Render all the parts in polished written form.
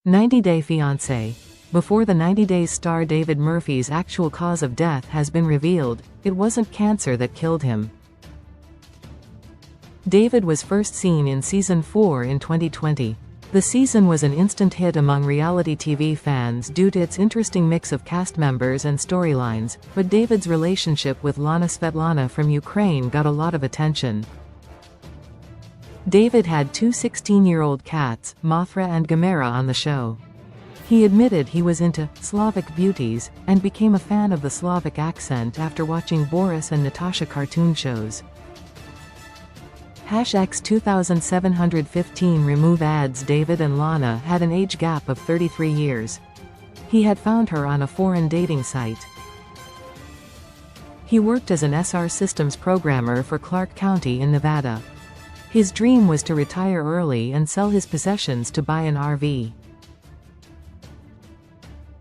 90-Day Fiancé. Before the 90 Days star David Murphy's actual cause of death has been revealed, it wasn't cancer that killed him. David was first seen in Season 4 in 2020. The season was an instant hit among reality TV fans due to its interesting mix of cast members and storylines, but David's relationship with Lana Svetlana from Ukraine got a lot of attention. David had two 16-year-old cats, Mothra and Gamera, on the show. He admitted he was into Slavic beauties, and became a fan of the Slavic accent after watching Boris and Natasha cartoon shows. #2715 remove ads. David and Lana had an age gap of 33 years. He had found her on a foreign dating site. He worked as an SR systems programmer for Clark County in Nevada. His dream was to retire early and sell his possessions to buy an RV.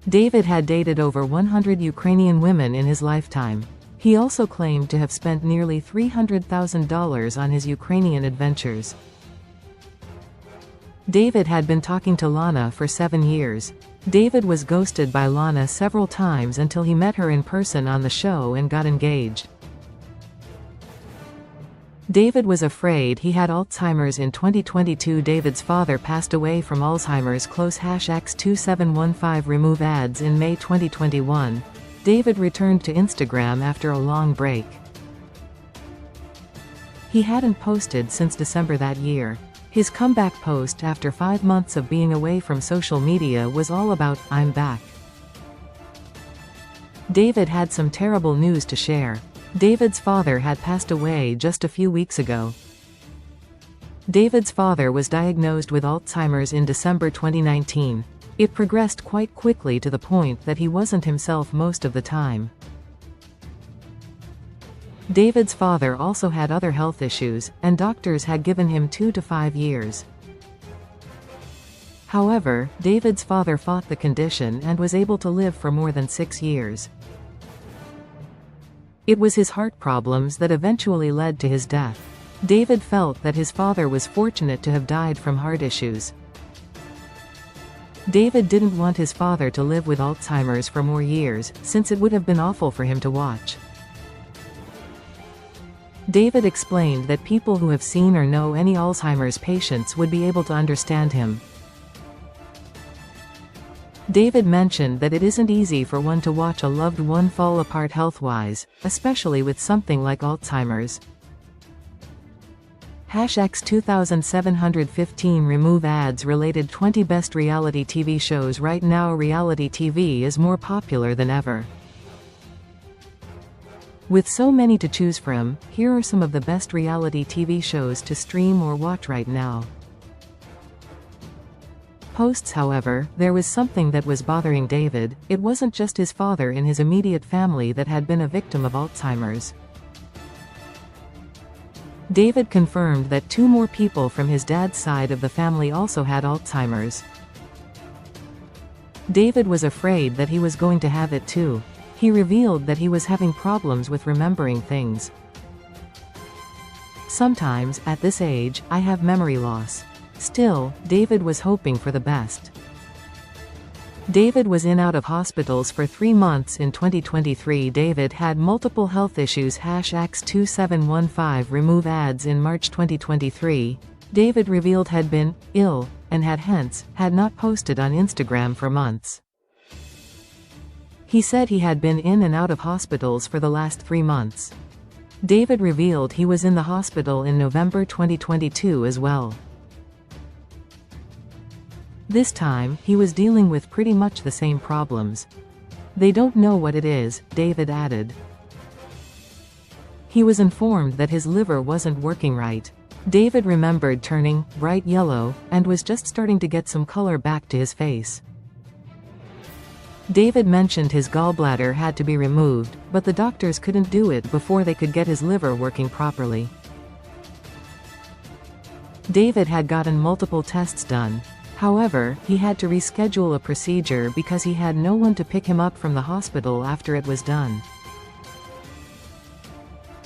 David had dated over 100 Ukrainian women in his lifetime. He also claimed to have spent nearly $300,000 on his Ukrainian adventures. David had been talking to Lana for 7 years. David was ghosted by Lana several times until he met her in person on the show and got engaged. David was afraid he had Alzheimer's in 2022. David's father passed away from Alzheimer's. Close #2715 remove ads. In May 2021, David returned to Instagram after a long break. He hadn't posted since December that year. His comeback post after 5 months of being away from social media was all about, "I'm back." David had some terrible news to share. David's father had passed away just a few weeks ago. David's father was diagnosed with Alzheimer's in December 2019. It progressed quite quickly to the point that he wasn't himself most of the time. David's father also had other health issues, and doctors had given him 2 to 5 years. However, David's father fought the condition and was able to live for more than 6 years. It was his heart problems that eventually led to his death. David felt that his father was fortunate to have died from heart issues. David didn't want his father to live with Alzheimer's for more years, since it would have been awful for him to watch. David explained that people who have seen or know any Alzheimer's patients would be able to understand him. David mentioned that it isn't easy for one to watch a loved one fall apart health-wise, especially with something like Alzheimer's. #2715 remove ads. Related 20 best reality TV shows. Right now reality TV is more popular than ever. With so many to choose from, here are some of the best reality TV shows to stream or watch right now. Posts. However, there was something that was bothering David. It wasn't just his father in his immediate family that had been a victim of Alzheimer's. David confirmed that 2 more people from his dad's side of the family also had Alzheimer's. David was afraid that he was going to have it too. He revealed that he was having problems with remembering things. "Sometimes, at this age, I have memory loss." Still, David was hoping for the best. David was in out of hospitals for 3 months in 2023. David had multiple health issues. #2715 remove ads. In March 2023, David revealed had been ill, and had not posted on Instagram for months. He said he had been in and out of hospitals for the last 3 months. David revealed he was in the hospital in November 2022 as well. This time, he was dealing with pretty much the same problems. "They don't know what it is," David added. He was informed that his liver wasn't working right. David remembered turning bright yellow, and was just starting to get some color back to his face. David mentioned his gallbladder had to be removed, but the doctors couldn't do it before they could get his liver working properly. David had gotten multiple tests done. However, he had to reschedule a procedure because he had no one to pick him up from the hospital after it was done.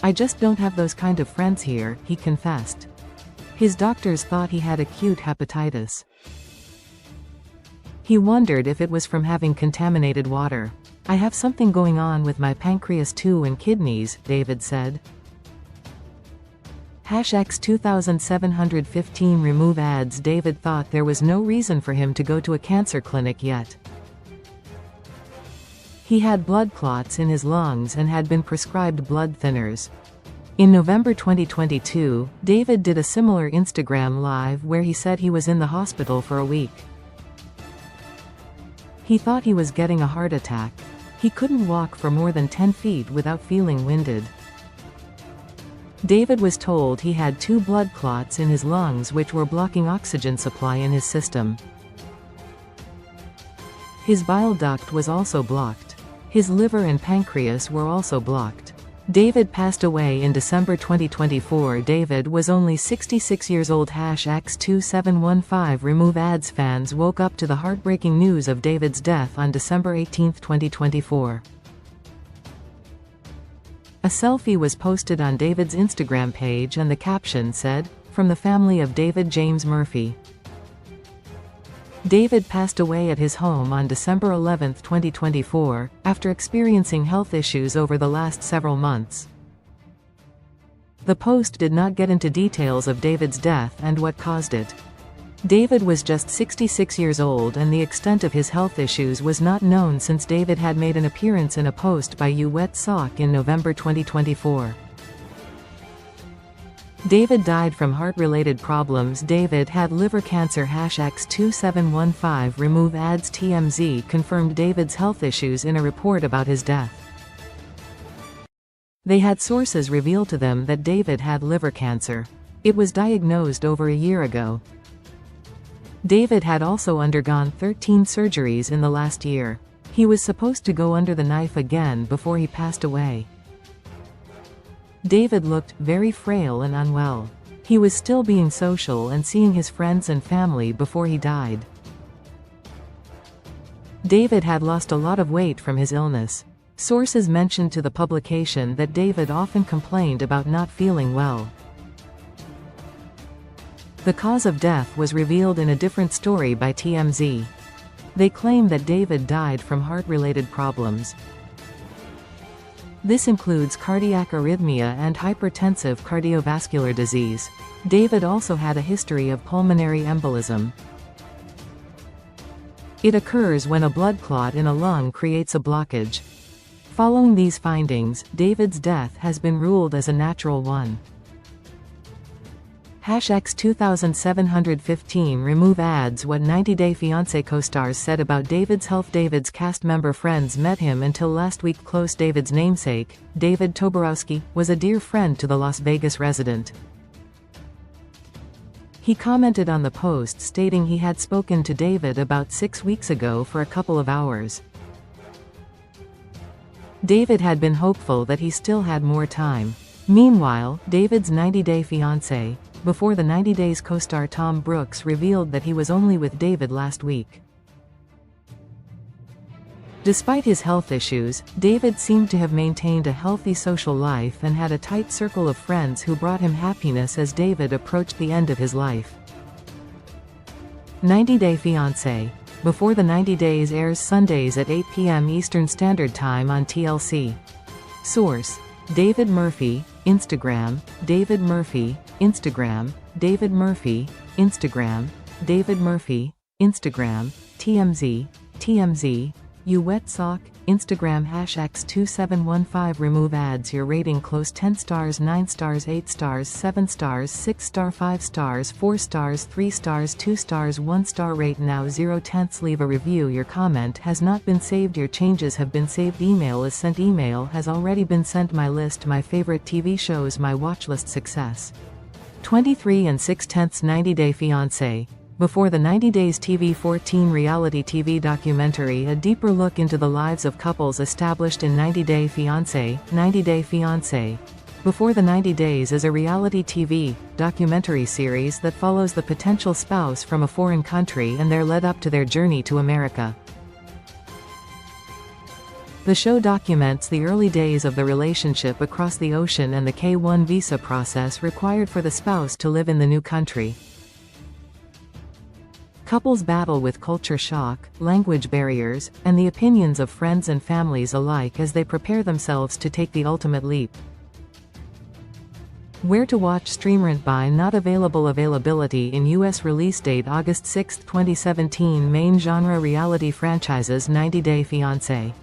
"I just don't have those kind of friends here," he confessed. His doctors thought he had acute hepatitis. He wondered if it was from having contaminated water. "I have something going on with my pancreas too and kidneys," David said. X 2715 remove ads. David thought there was no reason for him to go to a cancer clinic yet. He had blood clots in his lungs and had been prescribed blood thinners. In November 2022, David did a similar Instagram live where he said he was in the hospital for a week. He thought he was getting a heart attack. He couldn't walk for more than 10 feet without feeling winded. David was told he had 2 blood clots in his lungs which were blocking oxygen supply in his system. His bile duct was also blocked. His liver and pancreas were also blocked. David passed away in December 2024. David was only 66 years old. X 2715 remove ads. Fans woke up to the heartbreaking news of David's death on December 18, 2024. A selfie was posted on David's Instagram page and the caption said, "From the family of David James Murphey." David passed away at his home on December 11, 2024, after experiencing health issues over the last several months. The post did not get into details of David's death and what caused it. David was just 66 years old and the extent of his health issues was not known since David had made an appearance in a post by You Wet Sock in November 2024. David died from heart-related problems. David had liver cancer. X 2715 remove ads. TMZ confirmed David's health issues in a report about his death. They had sources reveal to them that David had liver cancer. It was diagnosed over a year ago. David had also undergone 13 surgeries in the last year. He was supposed to go under the knife again before he passed away. David looked very frail and unwell. He was still being social and seeing his friends and family before he died. David had lost a lot of weight from his illness. Sources mentioned to the publication that David often complained about not feeling well. The cause of death was revealed in a different story by TMZ. They claim that David died from heart-related problems. This includes cardiac arrhythmia and hypertensive cardiovascular disease. David also had a history of pulmonary embolism. It occurs when a blood clot in a lung creates a blockage. Following these findings, David's death has been ruled as a natural one. X 2715 remove ads. What 90 Day Fiancé co-stars said about David's health. David's cast member friends met him until last week. Close. David's namesake, David Toborowski, was a dear friend to the Las Vegas resident. He commented on the post stating he had spoken to David about 6 weeks ago for a couple of hours. David had been hopeful that he still had more time. Meanwhile, David's 90 Day Fiancé, before the 90 Days co-star Tom Brooks revealed that he was only with David last week. Despite his health issues, David seemed to have maintained a healthy social life and had a tight circle of friends who brought him happiness as David approached the end of his life. 90 Day Fiancé. Before the 90 Days airs Sundays at 8 p.m. Eastern Standard Time on TLC. Source: David Murphey, Instagram, David Murphey, Instagram, David Murphey, Instagram, David Murphey, Instagram, TMZ, TMZ, You Wet Sock, Instagram. X 2715 remove ads. Your rating: close. 10 stars, 9 stars, 8 stars, 7 stars, 6 star, 5 stars, 4 stars, 3 stars, 2 stars, 1 star. Rate now 0/10. Leave a review. Your comment has not been saved. Your changes have been saved. Email is sent. Email has already been sent. My list: my favorite TV shows. My watchlist. Success 23 6/10. 90 Day Fiancé. Before the 90 Days TV 14 reality TV documentary. A deeper look into the lives of couples established in 90 Day Fiancé. 90 Day Fiancé. Before the 90 Days is a reality TV documentary series that follows the potential spouse from a foreign country and their led up to their journey to America. The show documents the early days of the relationship across the ocean and the K-1 visa process required for the spouse to live in the new country. Couples battle with culture shock, language barriers, and the opinions of friends and families alike as they prepare themselves to take the ultimate leap. Where to watch Stream Rent by not available. Availability in U.S. Release date August 6, 2017. Main genre reality franchises 90 Day Fiancé.